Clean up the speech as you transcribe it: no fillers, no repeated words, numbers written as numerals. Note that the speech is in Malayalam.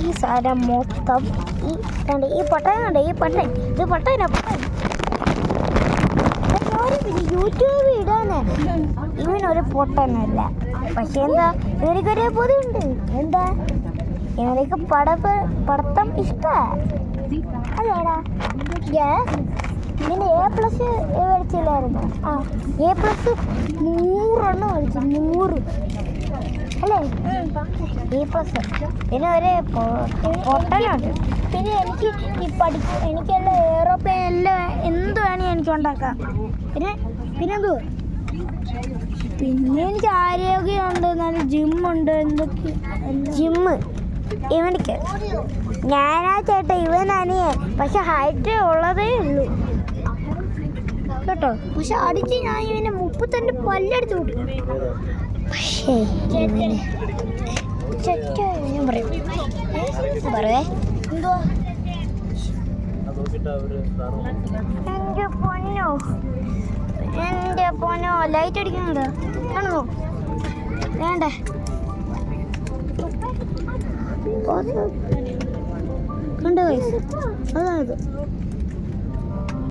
ഈ സാധനം മൊത്തം ഈ പൊട്ടൻ കണ്ടോ, ഈ പൊട്ടൻ, ഇത് പൊട്ടനാ പൊട്ടൻ. യൂട്യൂബ് ഇടാന് ഇവനൊരു പൊട്ടനല്ല. പക്ഷെ എന്താ, ഇവനക്കൊരു പൊതുണ്ട്. എന്താ, ഇവനക്ക് പടത്തം ഇഷ്ടടാ. പിന്നെ A+ മേടിച്ചില്ലായിരുന്നു. A+ 100 മേടിച്ചു, 100 അല്ലേ? A+. പിന്നെ ഒരു പൊട്ടനുണ്ട്. പിന്നെ എനിക്ക് എനിക്കെല്ലാം എയ്റോപ്ലെയിൻ എല്ലാം എന്ത് വേണമെങ്കിൽ എനിക്ക് ഉണ്ടാക്കാം. പിന്നെന്തോ, പിന്നെ എനിക്ക് ആരോഗ്യമുണ്ട്, നല്ല ജിമ്മുണ്ട്. എന്തൊക്കെ ജിമ്മ് ഇവനിക്ക്. ഞാനാ ചേട്ടാ, ഇവനാണ്. പക്ഷെ ഹൈറ്റ് ഉള്ളതേ ഉള്ളൂ കേട്ടോ. പക്ഷെ അടിച്ച് ഞാൻ ഇവനെ 32 പല്ലടിച്ചു കൂട്ടി. പക്ഷേ ഞാൻ പറയേ എന്തുവാ എൻ്റെ പൊന്നോ ലൈറ്റ് അടിക്കുന്നുണ്ടോ കാണുമോ? വേണ്ടേ, കണ്ടോ? അതായത്